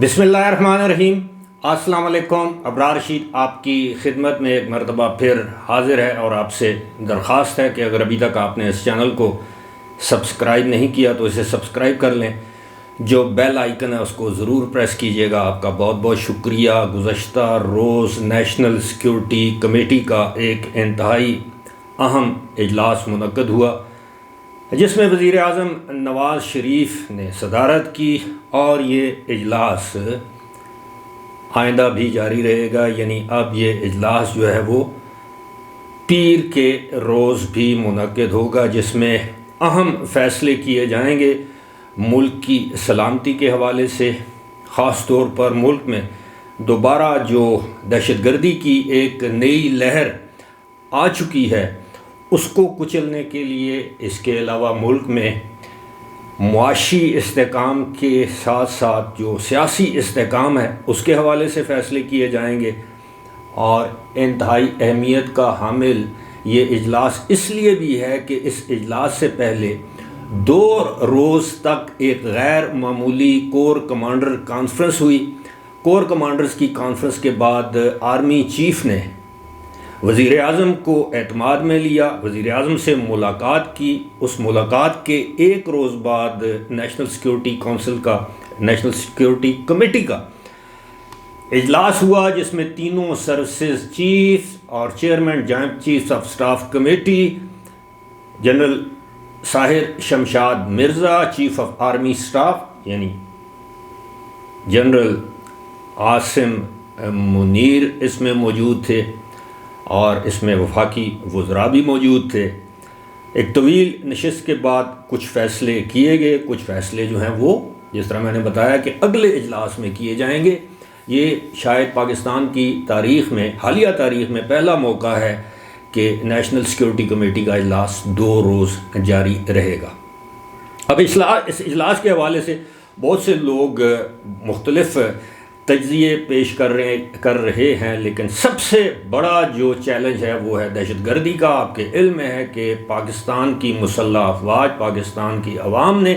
بسم اللہ الرحمن الرحیم۔ السلام علیکم۔ ابرار رشید آپ کی خدمت میں ایک مرتبہ پھر حاضر ہے اور آپ سے درخواست ہے کہ اگر ابھی تک آپ نے اس چینل کو سبسکرائب نہیں کیا تو اسے سبسکرائب کر لیں، جو بیل آئیکن ہے اس کو ضرور پریس کیجیے گا۔ آپ کا بہت بہت شکریہ۔ گزشتہ روز نیشنل سیکیورٹی کمیٹی کا ایک انتہائی اہم اجلاس منعقد ہوا جس میں وزیر اعظم نواز شریف نے صدارت کی، اور یہ اجلاس آئندہ بھی جاری رہے گا، یعنی اب یہ اجلاس جو ہے وہ پیر کے روز بھی منعقد ہوگا، جس میں اہم فیصلے کیے جائیں گے ملک کی سلامتی کے حوالے سے۔ خاص طور پر ملک میں دوبارہ جو دہشت گردی کی ایک نئی لہر آ چکی ہے اس کو کچلنے کے لیے، اس کے علاوہ ملک میں معاشی استحکام کے ساتھ ساتھ جو سیاسی استحکام ہے اس کے حوالے سے فیصلے کیے جائیں گے۔ اور انتہائی اہمیت کا حامل یہ اجلاس اس لیے بھی ہے کہ اس اجلاس سے پہلے 2 روز تک ایک غیر معمولی کور کمانڈر کانفرنس ہوئی۔ کور کمانڈرز کی کانفرنس کے بعد آرمی چیف نے وزیر اعظم کو اعتماد میں لیا، وزیر اعظم سے ملاقات کی۔ اس ملاقات کے ایک روز بعد نیشنل سیکیورٹی کونسل کا، نیشنل سیکیورٹی کمیٹی کا اجلاس ہوا، جس میں تینوں سروسز چیف اور chairman joint chief of staff committee general Sahir Shamshad Mirza, chief of army staff یعنی جنرل عاصم منیر اس میں موجود تھے، اور اس میں وفاقی وزراء بھی موجود تھے۔ ایک طویل نشست کے بعد کچھ فیصلے کیے گئے۔ کچھ فیصلے جو ہیں وہ جس طرح میں نے بتایا کہ اگلے اجلاس میں کیے جائیں گے۔ یہ شاید پاکستان کی تاریخ میں، حالیہ تاریخ میں پہلا موقع ہے کہ نیشنل سیکیورٹی کمیٹی کا اجلاس 2 روز جاری رہے گا۔ اب اس اجلاس کے حوالے سے بہت سے لوگ مختلف تجزیے پیش کر رہے ہیں، لیکن سب سے بڑا جو چیلنج ہے وہ ہے دہشت گردی کا۔ آپ کے علم میں ہے کہ پاکستان کی مسلح افواج، پاکستان کی عوام نے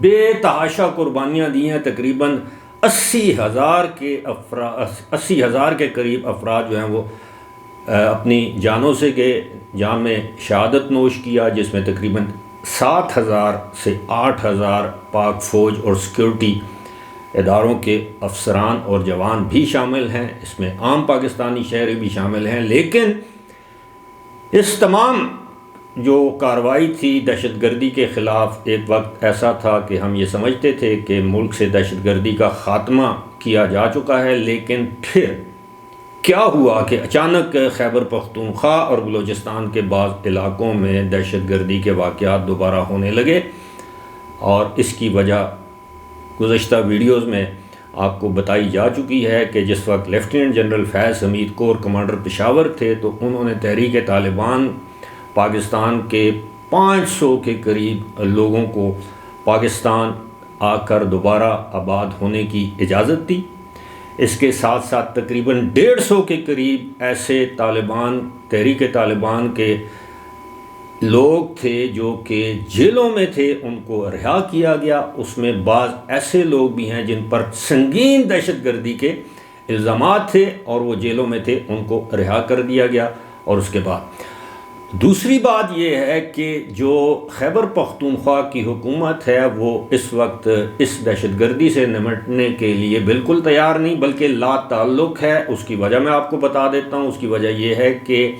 بے تحاشا قربانیاں دی ہیں۔ تقریباً 80,000 کے قریب افراد جو ہیں وہ اپنی جانوں سے گئے، جان میں شہادت نوش کیا، جس میں تقریباً 7,000 سے 8,000 پاک فوج اور سیکیورٹی اداروں کے افسران اور جوان بھی شامل ہیں، اس میں عام پاکستانی شہری بھی شامل ہیں۔ لیکن اس تمام جو کارروائی تھی دہشت گردی کے خلاف، ایک وقت ایسا تھا کہ ہم یہ سمجھتے تھے کہ ملک سے دہشت گردی کا خاتمہ کیا جا چکا ہے، لیکن پھر کیا ہوا کہ اچانک خیبر پختونخوا اور بلوچستان کے بعض علاقوں میں دہشت گردی کے واقعات دوبارہ ہونے لگے، اور اس کی وجہ گزشتہ ویڈیوز میں آپ کو بتائی جا چکی ہے کہ جس وقت لیفٹیننٹ جنرل فیض حمید کور کمانڈر پشاور تھے تو انہوں نے تحریک طالبان پاکستان کے 500 کے قریب لوگوں کو پاکستان آ کر دوبارہ آباد ہونے کی اجازت دی۔ اس کے ساتھ ساتھ تقریباً 150 کے قریب ایسے تحریک طالبان کے لوگ تھے جو کہ جیلوں میں تھے، ان کو رہا کیا گیا۔ اس میں بعض ایسے لوگ بھی ہیں جن پر سنگین دہشت گردی کے الزامات تھے اور وہ جیلوں میں تھے، ان کو رہا کر دیا گیا۔ اور اس کے بعد دوسری بات یہ ہے کہ جو خیبر پختونخوا کی حکومت ہے وہ اس وقت اس دہشت گردی سے نمٹنے کے لیے بالکل تیار نہیں، بلکہ لا تعلق ہے۔ اس کی وجہ میں آپ کو بتا دیتا ہوں۔ اس کی وجہ یہ ہے کہ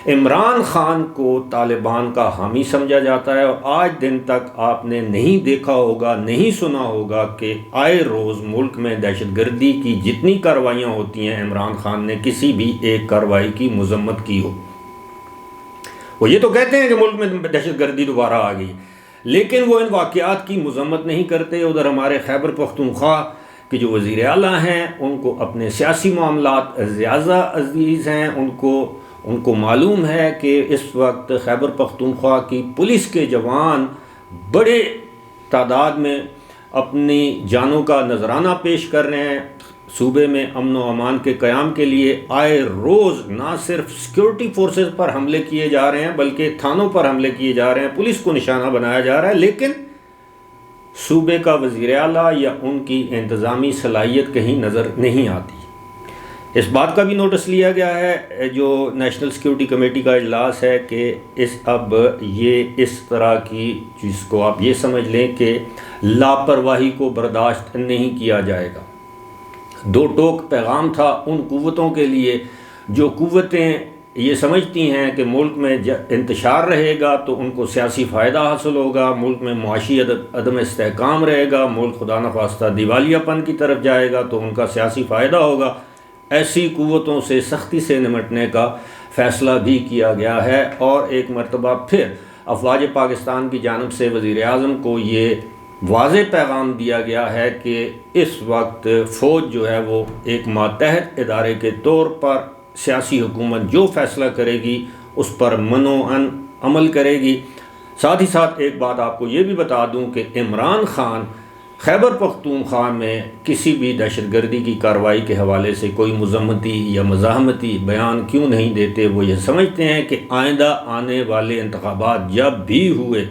عمران خان کو طالبان کا حامی سمجھا جاتا ہے، اور آج دن تک آپ نے نہیں دیکھا ہوگا، نہیں سنا ہوگا کہ آئے روز ملک میں دہشت گردی کی جتنی کارروائیاں ہوتی ہیں عمران خان نے کسی بھی ایک کارروائی کی مذمت کی ہو۔ وہ یہ تو کہتے ہیں کہ ملک میں دہشت گردی دوبارہ آ گئی، لیکن وہ ان واقعات کی مذمت نہیں کرتے۔ ادھر ہمارے خیبر پختونخوا کے جو وزیر اعلیٰ ہیں ان کو اپنے سیاسی معاملات زیادہ عزیز ہیں، ان کو معلوم ہے کہ اس وقت خیبر پختونخوا کی پولیس کے جوان بڑے تعداد میں اپنی جانوں کا نذرانہ پیش کر رہے ہیں۔ صوبے میں امن و امان کے قیام کے لیے آئے روز نہ صرف سیکیورٹی فورسز پر حملے کیے جا رہے ہیں بلکہ تھانوں پر حملے کیے جا رہے ہیں، پولیس کو نشانہ بنایا جا رہا ہے، لیکن صوبے کا وزیر اعلیٰ یا ان کی انتظامی صلاحیت کہیں نظر نہیں آتی۔ اس بات کا بھی نوٹس لیا گیا ہے جو نیشنل سیکیورٹی کمیٹی کا اجلاس ہے کہ اب یہ اس طرح کی جس کو آپ یہ سمجھ لیں کہ لاپرواہی کو برداشت نہیں کیا جائے گا۔ دو ٹوک پیغام تھا ان قوتوں کے لیے جو قوتیں یہ سمجھتی ہیں کہ ملک میں انتشار رہے گا تو ان کو سیاسی فائدہ حاصل ہوگا، ملک میں معاشی عدم استحکام رہے گا، ملک خدا نخواستہ دیوالیہ پن کی طرف جائے گا تو ان کا سیاسی فائدہ ہوگا۔ ایسی قوتوں سے سختی سے نمٹنے کا فیصلہ بھی کیا گیا ہے، اور ایک مرتبہ پھر افواج پاکستان کی جانب سے وزیر اعظم کو یہ واضح پیغام دیا گیا ہے کہ اس وقت فوج جو ہے وہ ایک ماتحت ادارے کے طور پر سیاسی حکومت جو فیصلہ کرے گی اس پر منوعاً عمل کرے گی۔ ساتھ ہی ساتھ ایک بات آپ کو یہ بھی بتا دوں کہ عمران خان خیبر پختونخوا میں کسی بھی دہشت گردی کی کارروائی کے حوالے سے کوئی مذمتی یا مزاحمتی بیان کیوں نہیں دیتے؟ وہ یہ سمجھتے ہیں کہ آئندہ آنے والے انتخابات جب بھی ہوئے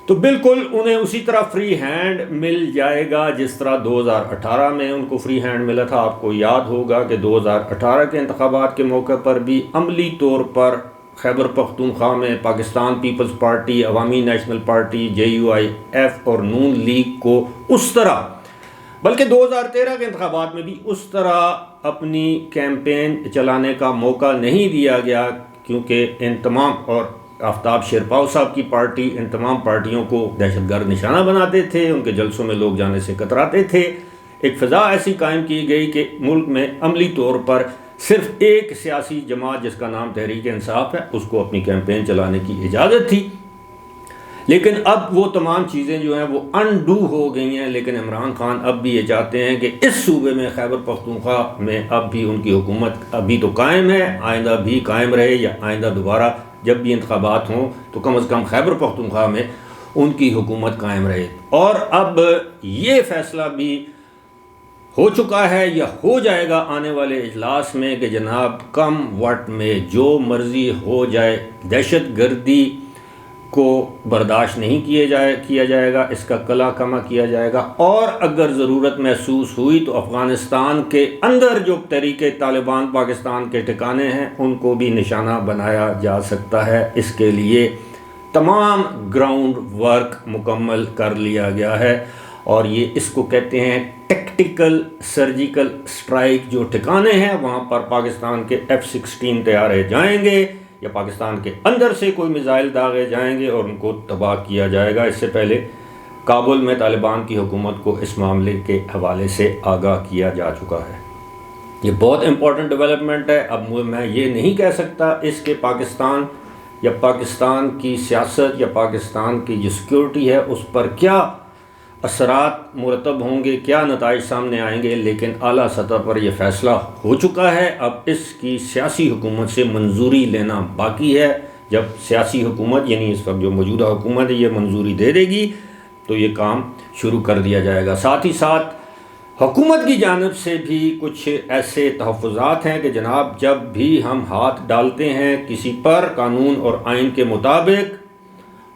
تو بالکل انہیں اسی طرح فری ہینڈ مل جائے گا جس طرح 2018 میں ان کو فری ہینڈ ملا تھا۔ آپ کو یاد ہوگا کہ 2018 کے انتخابات کے موقع پر بھی عملی طور پر خیبر پختونخوا میں پاکستان پیپلز پارٹی، عوامی نیشنل پارٹی، JUIF اور نون لیگ کو اس طرح، بلکہ 2013 کے انتخابات میں بھی اس طرح اپنی کیمپین چلانے کا موقع نہیں دیا گیا، کیونکہ ان تمام، اور آفتاب شیرپاؤ صاحب کی پارٹی ان تمام پارٹیوں کو دہشت گرد نشانہ بناتے تھے، ان کے جلسوں میں لوگ جانے سے کتراتے تھے۔ ایک فضا ایسی قائم کی گئی کہ ملک میں عملی طور پر صرف ایک سیاسی جماعت جس کا نام تحریک انصاف ہے اس کو اپنی کیمپین چلانے کی اجازت تھی، لیکن اب وہ تمام چیزیں جو ہیں وہ انڈو ہو گئی ہیں۔ لیکن عمران خان اب بھی یہ چاہتے ہیں کہ اس صوبے میں خیبر پختونخوا میں اب بھی ان کی حکومت ابھی تو قائم ہے، آئندہ بھی قائم رہے، یا آئندہ دوبارہ جب بھی انتخابات ہوں تو کم از کم خیبر پختونخوا میں ان کی حکومت قائم رہے۔ اور اب یہ فیصلہ بھی ہو چکا ہے یا ہو جائے گا آنے والے اجلاس میں کہ جناب کم وقت میں جو مرضی ہو جائے، دہشت گردی کو برداشت نہیں کیا جائے گا، اس کا کلا کما کیا جائے گا، اور اگر ضرورت محسوس ہوئی تو افغانستان کے اندر جو تحریک طالبان پاکستان کے ٹھکانے ہیں ان کو بھی نشانہ بنایا جا سکتا ہے۔ اس کے لیے تمام گراؤنڈ ورک مکمل کر لیا گیا ہے، اور یہ اس کو کہتے ہیں ٹیکٹیکل سرجیکل سٹرائک۔ جو ٹھکانے ہیں وہاں پر پاکستان کے F-16 طیارے جائیں گے یا پاکستان کے اندر سے کوئی میزائل داغے جائیں گے اور ان کو تباہ کیا جائے گا۔ اس سے پہلے کابل میں طالبان کی حکومت کو اس معاملے کے حوالے سے آگاہ کیا جا چکا ہے۔ یہ بہت امپورٹنٹ ڈیولپمنٹ ہے۔ اب میں یہ نہیں کہہ سکتا اس کے پاکستان یا پاکستان کی سیاست یا پاکستان کی جو سیکیورٹی ہے اس پر کیا اثرات مرتب ہوں گے، کیا نتائج سامنے آئیں گے، لیکن اعلیٰ سطح پر یہ فیصلہ ہو چکا ہے۔ اب اس کی سیاسی حکومت سے منظوری لینا باقی ہے۔ جب سیاسی حکومت یعنی اس وقت جو موجودہ حکومت ہے یہ منظوری دے دے گی تو یہ کام شروع کر دیا جائے گا۔ ساتھ ہی ساتھ حکومت کی جانب سے بھی کچھ ایسے تحفظات ہیں کہ جناب جب بھی ہم ہاتھ ڈالتے ہیں کسی پر قانون اور آئین کے مطابق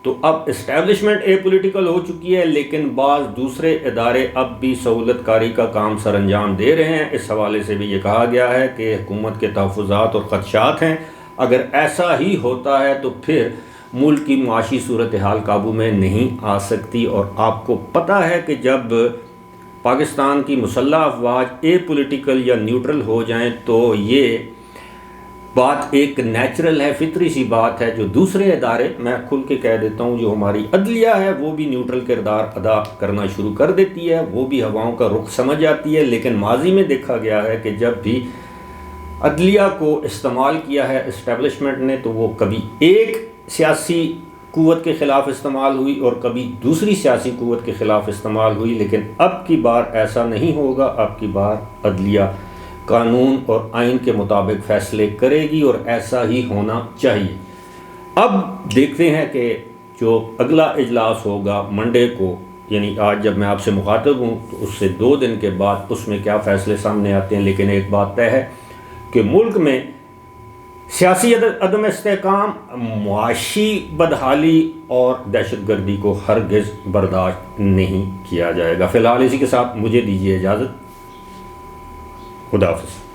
تو اب اسٹیبلشمنٹ اے پولیٹیکل ہو چکی ہے، لیکن بعض دوسرے ادارے اب بھی سہولت کاری کا کام سر انجام دے رہے ہیں۔ اس حوالے سے بھی یہ کہا گیا ہے کہ حکومت کے تحفظات اور خدشات ہیں، اگر ایسا ہی ہوتا ہے تو پھر ملک کی معاشی صورتحال قابو میں نہیں آ سکتی۔ اور آپ کو پتہ ہے کہ جب پاکستان کی مسلح افواج اے پولیٹیکل یا نیوٹرل ہو جائیں تو یہ بات ایک نیچرل ہے، فطری سی بات ہے۔ جو دوسرے ادارے، میں کھل کے کہہ دیتا ہوں، جو ہماری عدلیہ ہے وہ بھی نیوٹرل کردار ادا کرنا شروع کر دیتی ہے، وہ بھی ہواؤں کا رخ سمجھ جاتی ہے۔ لیکن ماضی میں دیکھا گیا ہے کہ جب بھی عدلیہ کو استعمال کیا ہے اسٹیبلشمنٹ نے تو وہ کبھی ایک سیاسی قوت کے خلاف استعمال ہوئی اور کبھی دوسری سیاسی قوت کے خلاف استعمال ہوئی، لیکن اب کی بار ایسا نہیں ہوگا۔ اب کی بار عدلیہ قانون اور آئین کے مطابق فیصلے کرے گی اور ایسا ہی ہونا چاہیے۔ اب دیکھتے ہیں کہ جو اگلا اجلاس ہوگا منڈے کو، یعنی آج جب میں آپ سے مخاطب ہوں تو اس سے 2 دن کے بعد اس میں کیا فیصلے سامنے آتے ہیں۔ لیکن ایک بات طے ہے کہ ملک میں سیاسی عدم استحکام، معاشی بدحالی اور دہشت گردی کو ہرگز برداشت نہیں کیا جائے گا۔ فی الحال اسی کے ساتھ مجھے دیجیے اجازت، خدا حافظ۔